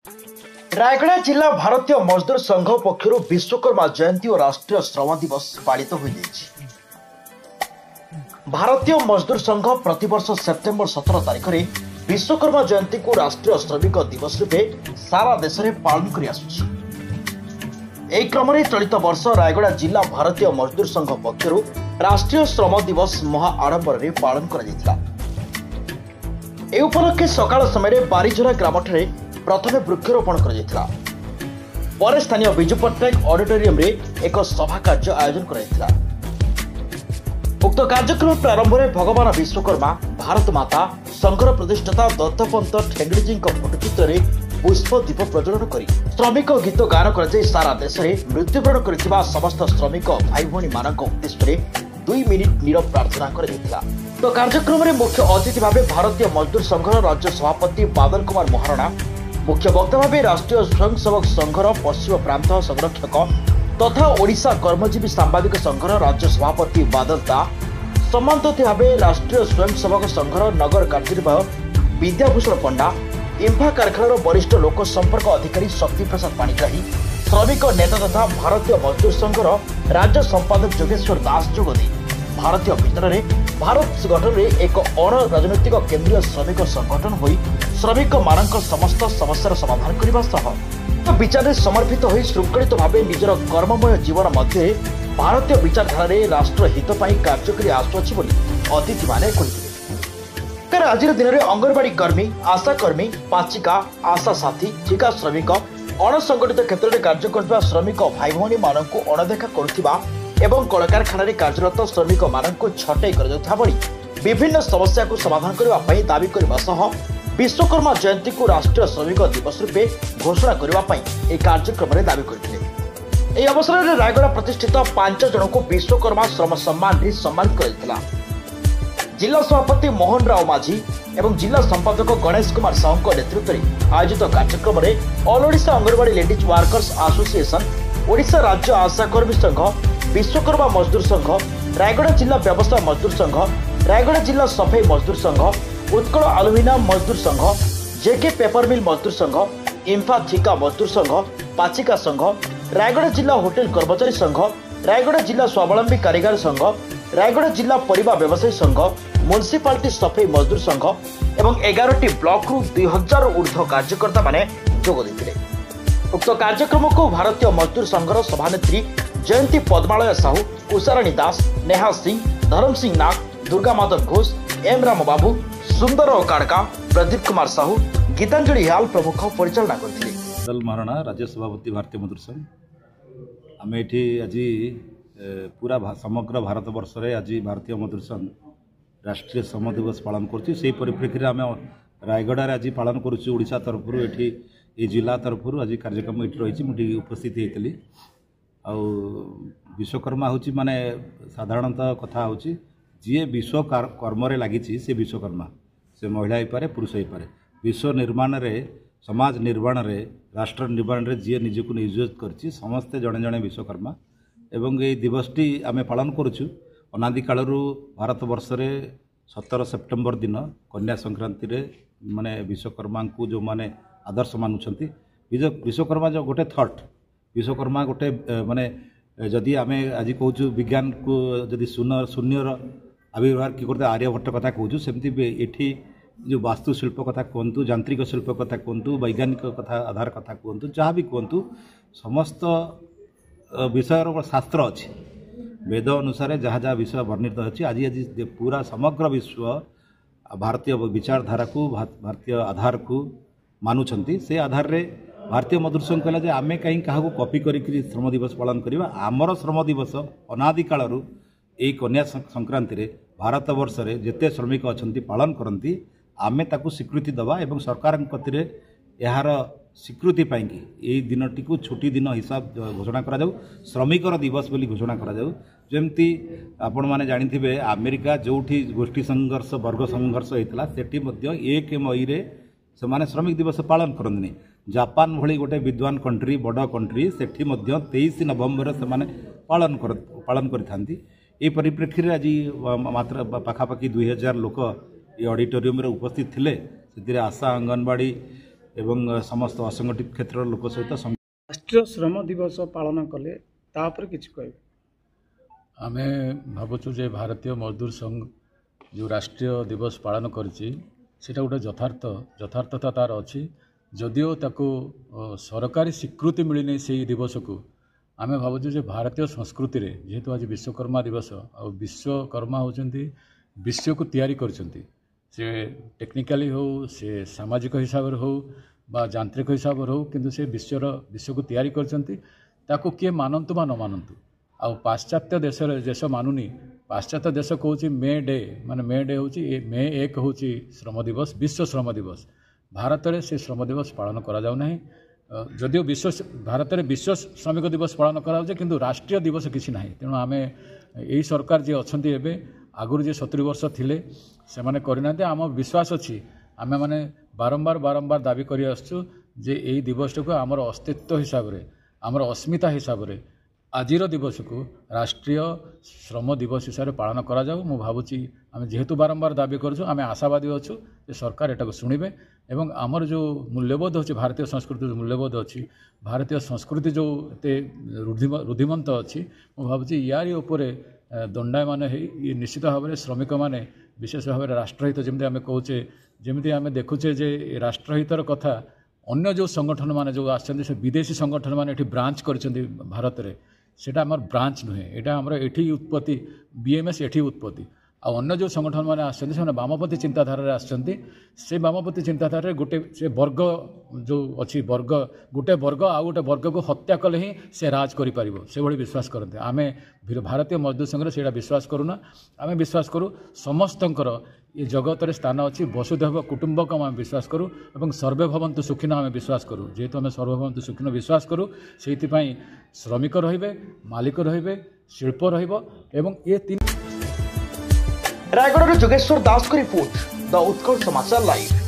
रायगढ़ जिला भारतीय मजदूर संघ पक्षर विश्वकर्मा जयंती और राष्ट्रीय श्रम दिवस पालित हो भारतीय मजदूर संघ प्रतिवर्ष सेप्टेम्बर 17 तारिख में विश्वकर्मा जयंती को राष्ट्रीय श्रमिक दिवस रूपे सारा देश में पालन कर क्रम चलित वर्ष रायगढ़ जिला भारतीय मजदूर संघ पक्षर राष्ट्रीय श्रम दिवस महा आडंबर पालन कर उपलक्षे सकाळ समय बारीझरा ग्राम प्रथमे वृक्षरोपण कर स्थानीय विजु पट्टनायक ऑडिटोरियम रे एक सभा कार्य आयोजन कर उक्त कार्यक्रम प्रारंभ में भगवान विश्वकर्मा भारत माता संघर प्रतिष्ठाता दत्तपंत ठेंगड़ीजी फोटोचित्र में पुष्प दीप प्रज्वलन कर श्रमिक गीत गान कर सारा देश में मृत्युवरण कर समस्त श्रमिक भाई भौणी मान उद्देश्य 2 मिनिट नीरव प्रार्थना कर तो कार्यक्रम में मुख्य अतिथि भाव भारतीय मजदूर संघर राज्य सभापति बादल कुमार महाराणा, मुख्य वक्ता भाव राष्ट्रीय स्वयंसेवक संघर पश्चिम प्रांत संरक्षक तथा ओडिशा कर्मजीवी सांबादिक संघर राज्य सभापति बादल दा, सम्मानित अतिथि भाव राष्ट्रीय स्वयंसेवक संघर नगर कार्यनिर्वाह विद्याभूषण पंडा, इंफा कारखानार वरिष्ठ लोक संपर्क अधिकारी शक्ति प्रसाद पाणिग्राही, श्रमिक नेता तथा भारतीय मजदूर संघर राज्य संपादक जोगेश्वर दास जोगदे भारतीय भितर भारत गठन में एक अण राजनैतिक केंद्रीय श्रमिक संगठन होई श्रमिक मानक समस्त समस्यार समाधान करने विचार समर्पित हो श्रृंखलित भाव निजर कर्ममय जीवन मध्य भारतीय विचारधारा राष्ट्र हित कार्य कर आसुअछि बोली अतिथि माने कहिथिले। आज दिन में अंगनवाड़ी कर्मी, आशा कर्मी, पाचिका, आशा साथी, ठिका श्रमिक, अणसंगठित क्षेत्र में कार्य कर श्रमिक भाई भौणी मानक अणदेखा करुवा एवं कलकारखाना कार्यरत श्रमिक मानक छटई कर विभिन्न समस्या को समाधान करने दावी करने सह विश्वकर्मा जयंती को राष्ट्रीय श्रमिक दिवस रूपे घोषणा करने कार्यक्रम में दावी करते। अवसर में रायगढ़ प्रतिष्ठित 5 जन को विश्वकर्मा श्रम सम्मान सम्मानित कर जिला सभापति मोहन राव माझी एवं जिला संपादक गणेश कुमार साहू नेतृत्व में आयोजित कार्यक्रम में all Odisha anganwadi ladies workers association, Odisha राज्य आशा कर्मी संघ, विश्वकर्मा मजदूर संघ, रायगढ़ जिला व्यवसाय मजदूर संघ, रायगढ़ जिला सफाई मजदूर संघ, उत्कल आलुमिनियम मजदूर संघ, जेके पेपर मिल मजदूर संघ, इंफा ठिका मजदूर संघ, पाचिका संघ, रायगढ़ जिला होटेल कर्मचारी संघ, रायगढ़ जिला स्वावलंबी कारीगर संघ, रायगढ़ जिला परिवा व्यवसायी संघ, म्युनिसिपालिटी सफाई मजदूर संघ एवं 11टी ब्लॉक रु 2000 ऊर्ध्व कार्यकर्ता माने जोग देथिले। उक्त कार्यक्रम को भारतीय मजदूर संघर सभानेत्री जयंती पद्मालय साहू, उषाराणी दास, नेहा सिंह, धर्म सिंह नाग, दुर्गा माधव घोष, एम राम बाबू, सुंदर काड़का, प्रदीप कुमार साहू, गीतांजलि हाल प्रमुख परिचालना करथिले। बादल महाराणा, राज्य सभापति भारतीय मजदूर संघ। आम ये आज पूरा समग्र भारत वर्ष में आज भारतीय मजदूर संघ राष्ट्रीय श्रम दिवस पालन कर परिप्रेक्षी आम रायगढ़ आज पालन करोशा तरफ ये जिला तरफ आज कार्यक्रम ये रही मुझे उपस्थित होती आउ विश्वकर्मा हूँ माने साधारणतः कथा हूँ जी विश्व कर्म लगी से विश्वकर्मा से महिला हो पारे पुरुष हो पारे विश्व निर्माण रे समाज निर्माण रे राष्ट्र निर्माण रे जी निजक नियोजित कर समस्ते जड़े जड़े विश्वकर्मा एवं ये दिवसटी आम पालन करुँ अनादि कालू भारत वर्ष रे 17 सेप्टेम्बर दिन कन्या संक्रांति रे माने विश्वकर्मा को जो माने आदर्श मानुंट विश्वकर्मा जो गोटे थट विश्वकर्मा गोटे माने जदि आम आज कहूँ विज्ञान को जदि शून्यर आविर्भाव कि करते आर्यभट्ट कथा कहूँ सेमती ये जो वास्तुशिल्प कथा कहतु, यांत्रिक शिल्प कथा कहतु, वैज्ञानिक कथा आधार कथा कहतु, जहाँ भी कहतु समस्त विषय शास्त्र अच्छी वेद अनुसार जहाँ जहाँ विषय वर्णित अच्छी आज आज पूरा समग्र विश्व भारतीय विचारधारा को भारतीय आधार को मानुंट से आधार रे भारतीय मजदूर संघ कहला जे आमे कहीं क्या कॉपी करी श्रम दिवस पालन करवा आमर श्रम दिवस अनादि कालू यही कन्या संक्रांति रे भारत वर्ष रे जेते श्रमिक अच्छा पालन करती आमे ताकू स्वीकृति दबा एवं सरकार कतिर यार स्वीकृति पाई यही दिनटी को छुट्टी दिन हिसाब घोषणा करा जाऊ श्रमिकर दिवस बोली घोषणा करा जाऊ जमती आपण माने जानिथिबे अमेरिका जोठी गोष्ठी संघर्ष वर्ग संघर्ष होता सेठी मध्य 1 मई रे से माने श्रमिक दिवस पालन करंतनी जापान भली गोटे विद्वान कंट्री बड़ कंट्री सेठी मध्य 23 नवंबर से माने पालन करिथांती ए परिप्रेक्षी आज मात्र पाखापाखि 2000 लोक ये ऑडिटोरियम रे उपस्थित थिले से आशा अंगनवाड़ी एवं समस्त असंगठित क्षेत्र लोक सहित राष्ट्रीय श्रम दिवस पालन कले तापर किछि कहबे आमे भावुँ जे भारतीय मजदूर संघ जो राष्ट्रीय दिवस पालन करछि सेटा गोटे यथार्थता तार अच्छी जदिओ ताको सरकारी स्वीकृति मिलनी से दिवस को आमे भावुँ जे भारतीय संस्कृति रे जेहेतु आज विश्वकर्मा दिवस आ विश्वकर्मा होचंती विश्व को तैयारी करचंती से टेक्निकली हो से सामाजिक हिसाब रे हो बा यांत्रिक हिसाब रे हो किंतु से विश्व को तैयारी करचंती ताको किए मानन्तु बा न मानन्तु आ पाश्चात्य देश मानुनी पाश्चात्य देश कहूँ मे डे माने मे डे हूँ मे 1 हूँ श्रम दिवस विश्व श्रम दिवस भारत में से श्रम दिवस पालन करा जाउ नहीं जदिओ भारत में विश्व श्रमिक दिवस पालन कराउछे किंतु राष्ट्रीय दिवस किसी ना तेणु आम यही सरकार जी अच्छा एवं आगुरी जे 70 वर्ष थिले से माने करना आम विश्वास अच्छी आमे माने बारंबार दाबी करी आसछु जे यही दिवस को आमर अस्तित्व हिसाब रे आमर अस्मिता हिसाब रे आजिर दिवस को राष्ट्रीय श्रम दिवस हिसाब से पालन करा जाऊ मु भावुची आम जेहेतु बारंबार दाबी करूँ आम आशावादी अच्छु जे सरकार एटा को शुणिबे एवं आमर जो मूल्यबोध अच्छी भारतीय संस्कृति जो मूल्यबोध अच्छी भारतीय संस्कृति जो एते रुद्धिमंत अच्छी मु भावुची यारी उपरे दंडायमान है निश्चित भाव में श्रमिक मैंने विशेष भाव में राष्ट्रहित जमी आम कहचे जमी आम देखुचे जे राष्ट्रहितर कथा अन्य जो संगठन माने जो आछंती विदेशी संगठन माने एठी ब्रांच करछंती भारत रे सेटा हमर ब्रांच नुहे एटा हमर एठी उत्पत्ति बीएमएस एठी उत्पत्ति आ अन्य जो संगठन माने आछंती से वामपंथी चिंताधारा रे आछंती से वामपंथी चिंताधारा रे गोटे से वर्ग जो अच्छी वर्ग गोटे वर्ग आ गोटे वर्ग को हत्या कले ही से राज करि पारिबो से भली विश्वास करते आमे भारतीय मजदूर संघ रे सेटा विश्वास करूना आमे विश्वास करू समस्तंकर ये जगत रे स्थान अच्छी वसुधैव कुटुंबकम आम विश्वास करूँ और सर्वे भवन्तु सुखिन आम विश्वास करूँ जेहेतु आम सर्वे भवन्तु सुखिन विश्वास करूँ से श्रमिक रहिबे मालिक रहिबे शिल्प रहिबो एवं ये तीन रायगढ़ जोगेश्वर दास को रिपोर्ट द उत्कल समाचार लाइव।